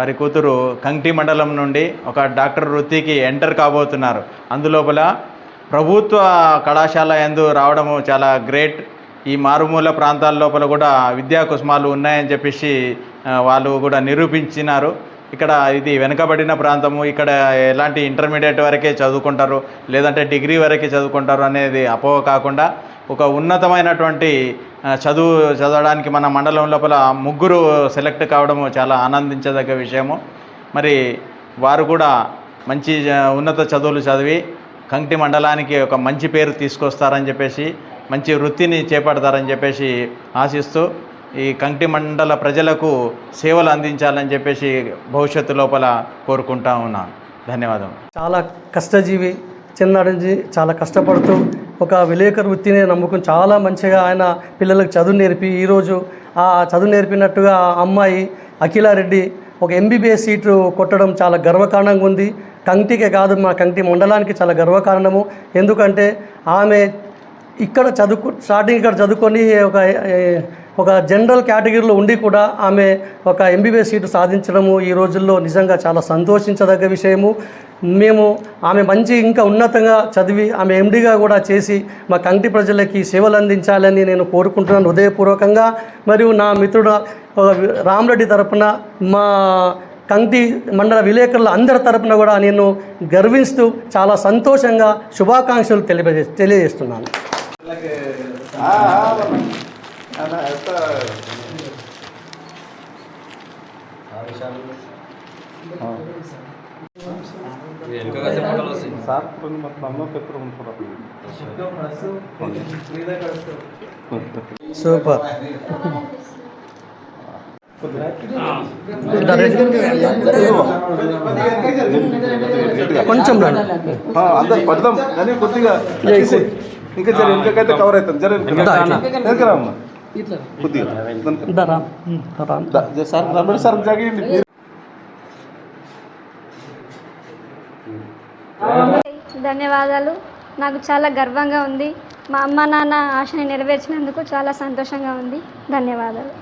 వారి కూతురు కంకి మండలం నుండి ఒక డాక్టర్ వృత్తికి ఎంటర్ కాబోతున్నారు. అందులోపల ప్రభుత్వ కళాశాల యందు రావడము చాలా గ్రేట్. ఈ మారుమూల ప్రాంతాల లోపల కూడా విద్యా కుసుమాలు ఉన్నాయని చెప్పేసి వాళ్ళు కూడా నిరూపించినారు. ఇక్కడ ఇది వెనుకబడిన ప్రాంతము, ఇక్కడ ఎలాంటి ఇంటర్మీడియట్ వరకే చదువుకుంటారు, లేదంటే డిగ్రీ వరకే చదువుకుంటారు అనేది అపోహ కాకుండా ఒక ఉన్నతమైనటువంటి చదవడానికి మన మండలం లోపల 3 సెలెక్ట్ కావడము చాలా ఆనందించదగ్గ విషయము. మరి వారు కూడా మంచి ఉన్నత చదువులు చదివి కంకి మండలానికి ఒక మంచి పేరు తీసుకొస్తారని చెప్పేసి, మంచి వృత్తిని చేపడతారని చెప్పేసి ఆశిస్తూ ఈ కంకి మండల ప్రజలకు సేవలు అందించాలని చెప్పేసి భవిష్యత్తు లోపల కోరుకుంటా ఉన్నాను. ధన్యవాదం. చాలా కష్టజీవి, చిన్నటి నుంచి చాలా కష్టపడుతూ ఒక విలేకరు వృత్తిని నమ్ముకుని చాలా మంచిగా ఆయన పిల్లలకు చదువు నేర్పి ఈరోజు ఆ చదువు నేర్పినట్టుగా ఆ అమ్మాయి అఖిలారెడ్డి ఒక ఎంబీబీఎస్ సీటు కొట్టడం చాలా గర్వకారణంగా ఉంది. కంకికే కాదు, మా కంకి మండలానికి చాలా గర్వకారణము. ఎందుకంటే ఆమె ఇక్కడ స్టార్టింగ్ ఇక్కడ చదువుకొని ఒక జనరల్ కేటగిరీలో ఉండి కూడా ఆమె ఒక ఎంబీబీఎస్ సీటు సాధించడము ఈ రోజుల్లో నిజంగా చాలా సంతోషించదగ్గ విషయము. మేము ఆమె మంచి ఇంకా ఉన్నతంగా చదివి ఆమె ఎండీగా కూడా చేసి మా కంకి ప్రజలకి సేవలు అందించాలని నేను కోరుకుంటున్నాను హృదయపూర్వకంగా. మరియు నా మిత్రుడు రామరెడ్డి తరపున, మా కంకి మండల విలేకరుల అందరి తరపున కూడా నేను గర్విస్తూ చాలా సంతోషంగా శుభాకాంక్షలు తెలియజేస్తున్నాను. సూపర్. కొంచెం అందరు పడదాం కానీ కొద్దిగా ఇంకా జర వెనకైతే కవర్ అవుతాం. జర వెనకరామ్మా కొద్దిగా సార్ రమేష్ సార్ జాగండి. ధన్యవాదాలు. నాకు చాలా గర్వంగా ఉంది. మా అమ్మ నాన్న ఆశని నెరవేర్చినందుకు చాలా సంతోషంగా ఉంది. ధన్యవాదాలు.